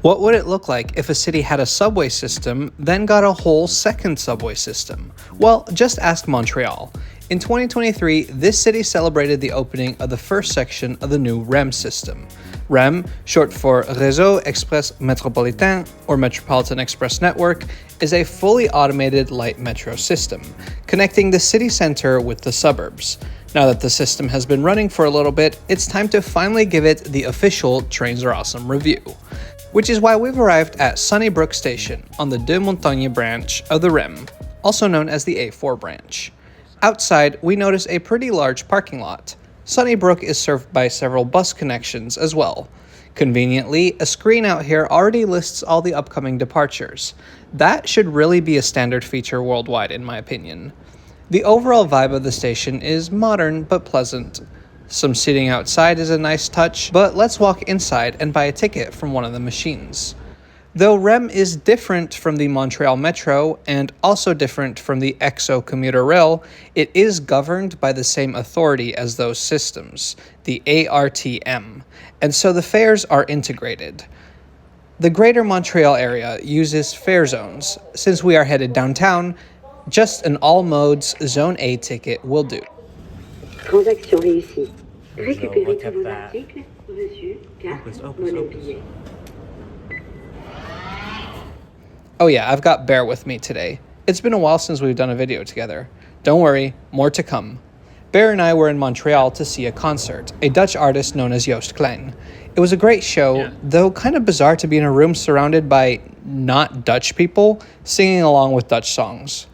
What would it look like if a city had a subway system, then got a whole second subway system? Well, just ask Montreal. In 2023, this city celebrated the opening of the first section of the new REM system. REM, short for Réseau Express Métropolitain or Metropolitan Express Network, is a fully automated light metro system, connecting the city center with the suburbs. Now that the system has been running for a little bit, it's time to finally give it the official Trains Are Awesome review. Which is why we've arrived at Sunnybrook Station on the Deux Montagnes branch of the REM, also known as the A4 branch. Outside, we notice a pretty large parking lot. Sunnybrook is served by several bus connections as well. Conveniently, a screen out here already lists all the upcoming departures. That should really be a standard feature worldwide in my opinion. The overall vibe of the station is modern but pleasant. Some seating outside is a nice touch, but let's walk inside and buy a ticket from one of the machines. Though REM is different from the Montreal Metro and also different from the EXO commuter rail, it is governed by the same authority as those systems, the ARTM, and so the fares are integrated. The Greater Montreal area uses fare zones. Since we are headed downtown, just an all modes Zone A ticket will do. Transaction réussie. Récupérez tous vos articles, reçu, carte, monnaie billet. Oh yeah, I've got Bear with me today. It's been a while since we've done a video together. Don't worry, more to come. Bear and I were in Montreal to see a concert, a Dutch artist known as Joost Klein. It was a great show, though kind of bizarre to be in a room surrounded by not Dutch people singing along with Dutch songs.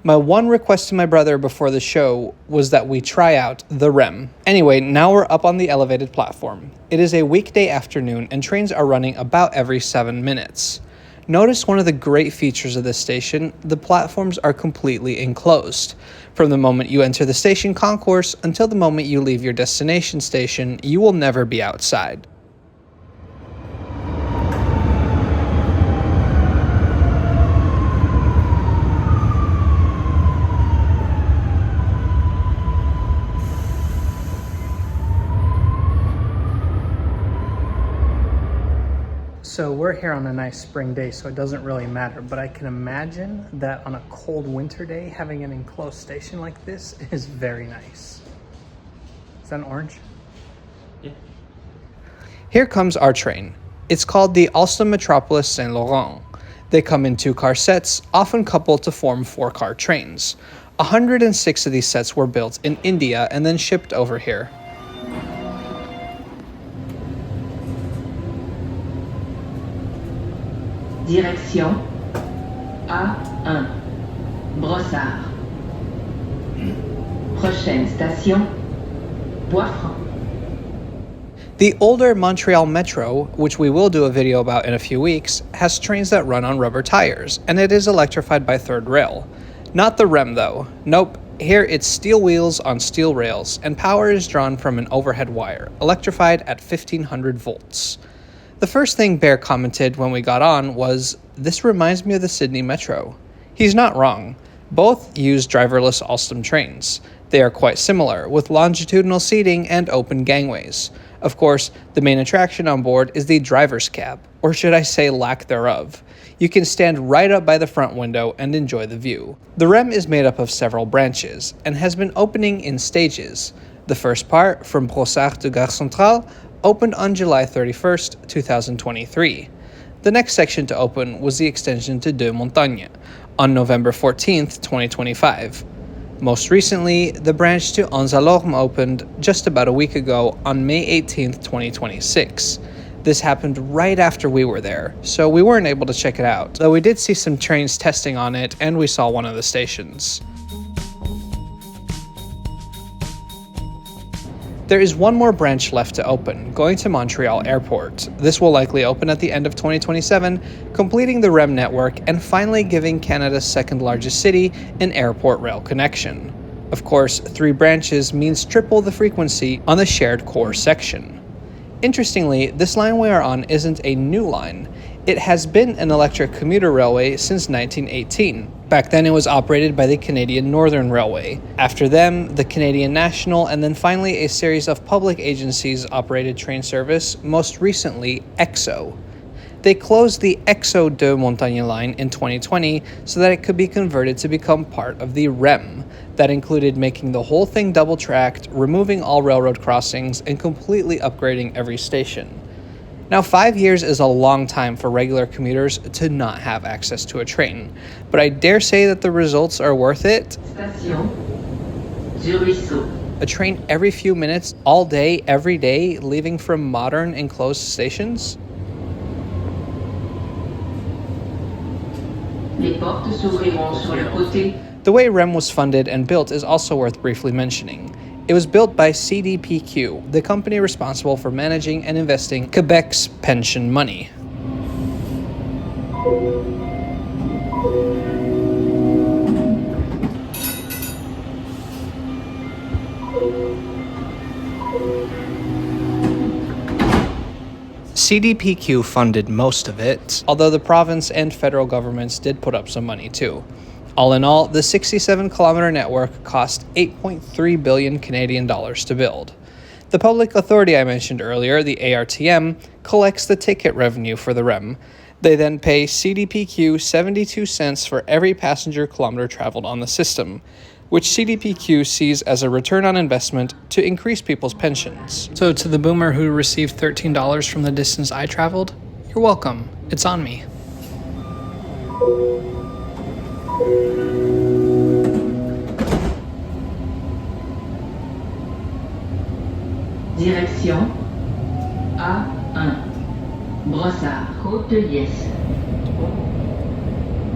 My one request to my brother before the show was that we try out the REM. Anyway, now we're up on the elevated platform. It is a weekday afternoon and trains are running about every 7 minutes. Notice one of the great features of this station, the platforms are completely enclosed. From the moment you enter the station concourse until the moment you leave your destination station, you will never be outside. So we're here on a nice spring day, so it doesn't really matter, but I can imagine that on a cold winter day, having an enclosed station like this is very nice. Is that an orange? Yeah. Here comes our train. It's called the Alstom Metropolis Saint Laurent. They come in 2-car sets, often coupled to form 4-car trains. 106 of these sets were built in India and then shipped over here. Direction A1, Brossard. Prochaine station, Bois-Franc. The older Montreal Metro, which we will do a video about in a few weeks, has trains that run on rubber tires, and it is electrified by third rail. Not the REM though. Nope, here it's steel wheels on steel rails, and power is drawn from an overhead wire, electrified at 1500 volts. The first thing Bear commented when we got on was, "This reminds me of the Sydney Metro." He's not wrong. Both use driverless Alstom trains. They are quite similar, with longitudinal seating and open gangways. Of course, the main attraction on board is the driver's cab, or should I say lack thereof. You can stand right up by the front window and enjoy the view. The REM is made up of several branches, and has been opening in stages. The first part, from Brossard to Gare Centrale, opened on July 31st, 2023. The next section to open was the extension to Deux Montagnes on November 14th, 2025. Most recently, the branch to Onboard opened just about a week ago on May 18th, 2026. This happened right after we were there, so we weren't able to check it out, though we did see some trains testing on it and we saw one of the stations. There is one more branch left to open, going to Montreal Airport. This will likely open at the end of 2027, completing the REM network and finally giving Canada's second largest city an airport rail connection. Of course, 3 branches means triple the frequency on the shared core section. Interestingly, this line we are on isn't a new line. It has been an electric commuter railway since 1918. Back then it was operated by the Canadian Northern Railway. After them, the Canadian National, and then finally a series of public agencies operated train service, most recently EXO. They closed the Exo de Montagne line in 2020 so that it could be converted to become part of the REM. That included making the whole thing double-tracked, removing all railroad crossings, and completely upgrading every station. Now, 5 years is a long time for regular commuters to not have access to a train, but I dare say that the results are worth it. Station du Ruisseau. A train every few minutes, all day, every day, leaving from modern enclosed stations? Les portes s'ouvriront sur le côté. The way REM was funded and built is also worth briefly mentioning. It was built by CDPQ, the company responsible for managing and investing Quebec's pension money. CDPQ funded most of it, although the province and federal governments did put up some money too. All in all, the 67-kilometer network cost 8.3 billion Canadian dollars to build. The public authority I mentioned earlier, the ARTM, collects the ticket revenue for the REM. They then pay CDPQ 72 cents for every passenger kilometer traveled on the system, which CDPQ sees as a return on investment to increase people's pensions. So to the boomer who received $13 from the distance I traveled, you're welcome. It's on me. Direction A1. Brossard, Côte-de-Liesse.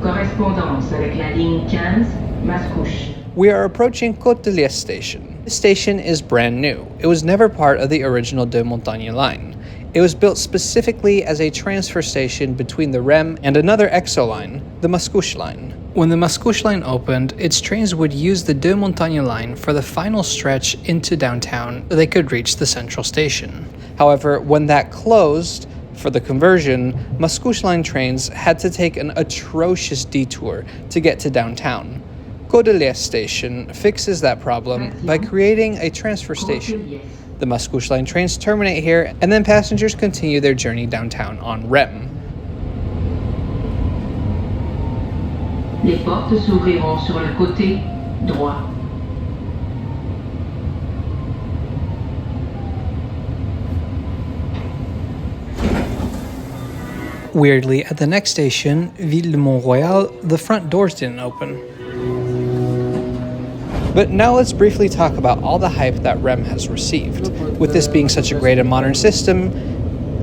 Correspondance avec la ligne 15, Mascouche. We are approaching Côte-de-Liesse station. This station is brand new. It was never part of the original De Montagne line. It was built specifically as a transfer station between the REM and another EXO line, the Mascouche line. When the Mascouche line opened, its trains would use the De Montagne line for the final stretch into downtown so they could reach the central station. However, when that closed, for the conversion, Mascouche line trains had to take an atrocious detour to get to downtown. Côte-de-Liesse station fixes that problem by creating a transfer station. The Mascouche line trains terminate here, and then passengers continue their journey downtown on REM. Les portes s'ouvriront sur le côté droit. Weirdly, at the next station, Ville de Montreal, the front doors didn't open. But now let's briefly talk about all the hype that REM has received, with this being such a great and modern system,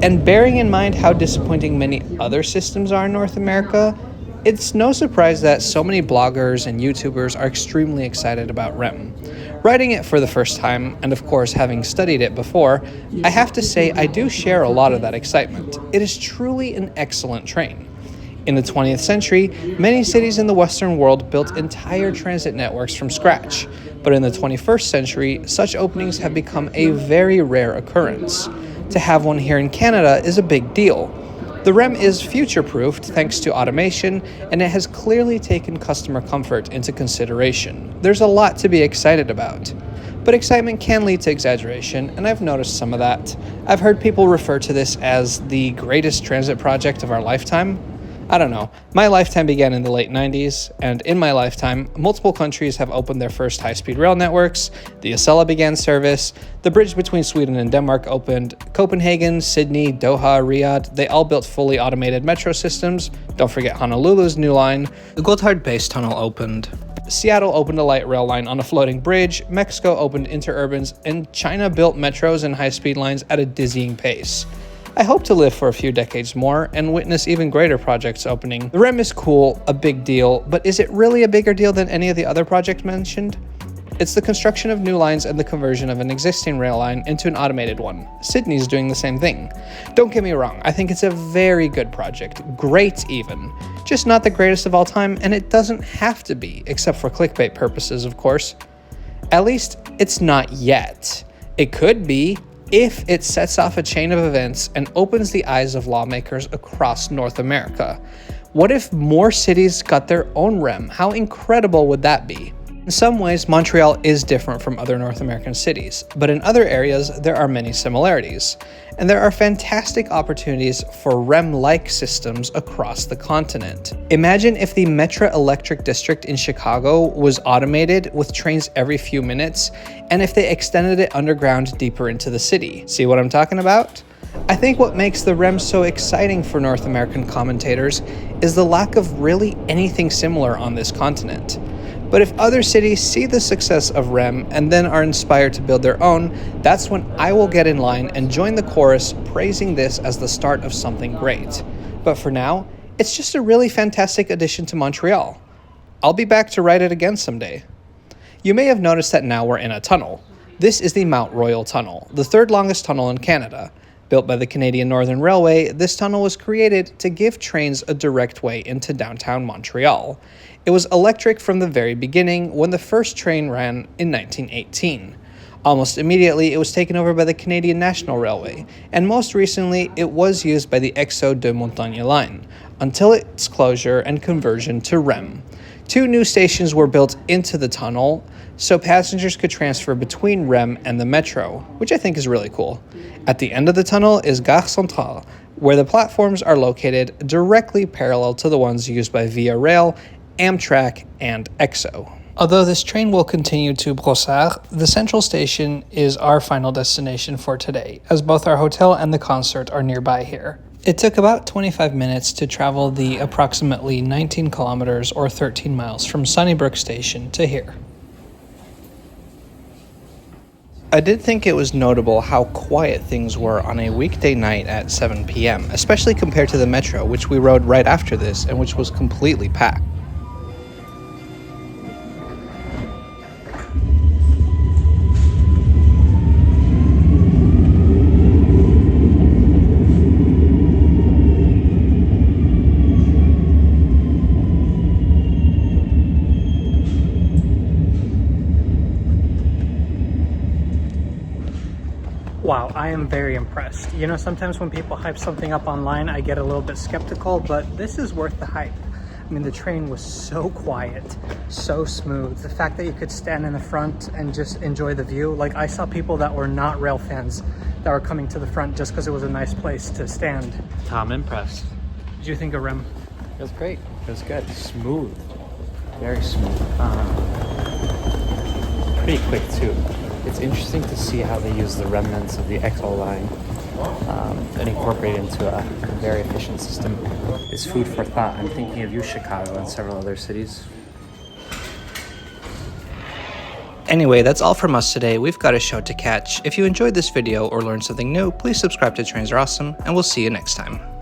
and bearing in mind how disappointing many other systems are in North America, it's no surprise that so many bloggers and YouTubers are extremely excited about REM. Writing it for the first time, and of course having studied it before, I have to say I do share a lot of that excitement. It is truly an excellent train. In the 20th century, many cities in the Western world built entire transit networks from scratch, but in the 21st century, such openings have become a very rare occurrence. To have one here in Canada is a big deal. The REM is future-proofed thanks to automation, and it has clearly taken customer comfort into consideration. There's a lot to be excited about. But excitement can lead to exaggeration, and I've noticed some of that. I've heard people refer to this as the greatest transit project of our lifetime. I don't know. My lifetime began in the late 90s, and in my lifetime, multiple countries have opened their first high-speed rail networks, the Acela began service, the bridge between Sweden and Denmark opened, Copenhagen, Sydney, Doha, Riyadh, they all built fully automated metro systems, don't forget Honolulu's new line, the Gotthard Base Tunnel opened, Seattle opened a light rail line on a floating bridge, Mexico opened interurbans, and China built metros and high-speed lines at a dizzying pace. I hope to live for a few decades more and witness even greater projects opening. The REM is cool, a big deal, but is it really a bigger deal than any of the other projects mentioned? It's the construction of new lines and the conversion of an existing rail line into an automated one. Sydney's doing the same thing. Don't get me wrong, I think it's a very good project, great even. Just not the greatest of all time, and it doesn't have to be, except for clickbait purposes, of course. At least, it's not yet. It could be, if it sets off a chain of events and opens the eyes of lawmakers across North America. What if more cities got their own REM? How incredible would that be? In some ways, Montreal is different from other North American cities, but in other areas, there are many similarities. And there are fantastic opportunities for REM-like systems across the continent. Imagine if the Metro Electric District in Chicago was automated with trains every few minutes, and if they extended it underground deeper into the city. See what I'm talking about? I think what makes the REM so exciting for North American commentators is the lack of really anything similar on this continent. But if other cities see the success of REM and then are inspired to build their own, that's when I will get in line and join the chorus praising this as the start of something great. But for now, it's just a really fantastic addition to Montreal. I'll be back to ride it again someday. You may have noticed that now we're in a tunnel. This is the Mount Royal Tunnel, the third longest tunnel in Canada. Built by the Canadian Northern Railway, this tunnel was created to give trains a direct way into downtown Montreal. It was electric from the very beginning when the first train ran in 1918. Almost immediately, it was taken over by the Canadian National Railway, and most recently, it was used by the Exo de Montagne line, until its closure and conversion to REM. 2 new stations were built into the tunnel, so passengers could transfer between REM and the Metro, which I think is really cool. At the end of the tunnel is Gare Centrale, where the platforms are located directly parallel to the ones used by Via Rail, Amtrak, and EXO. Although this train will continue to Brossard, the central station is our final destination for today, as both our hotel and the concert are nearby here. It took about 25 minutes to travel the approximately 19 kilometers or 13 miles from Sunnybrook station to here. I did think it was notable how quiet things were on a weekday night at 7 p.m., especially compared to the Metro, which we rode right after this and which was completely packed. Wow, I am very impressed. You know, sometimes when people hype something up online, I get a little bit skeptical, but this is worth the hype. I mean, the train was so quiet, so smooth. The fact that you could stand in the front and just enjoy the view. Like, I saw people that were not rail fans that were coming to the front just because it was a nice place to stand. I'm impressed. What did you think of REM? It was great. It was good. Smooth. Very smooth. Pretty quick too. It's interesting to see how they use the remnants of the EXO line and incorporate it into a very efficient system. It's food for thought. I'm thinking of you, Chicago, and several other cities. Anyway, that's all from us today. We've got a show to catch. If you enjoyed this video or learned something new, please subscribe to Trains Are Awesome, and we'll see you next time.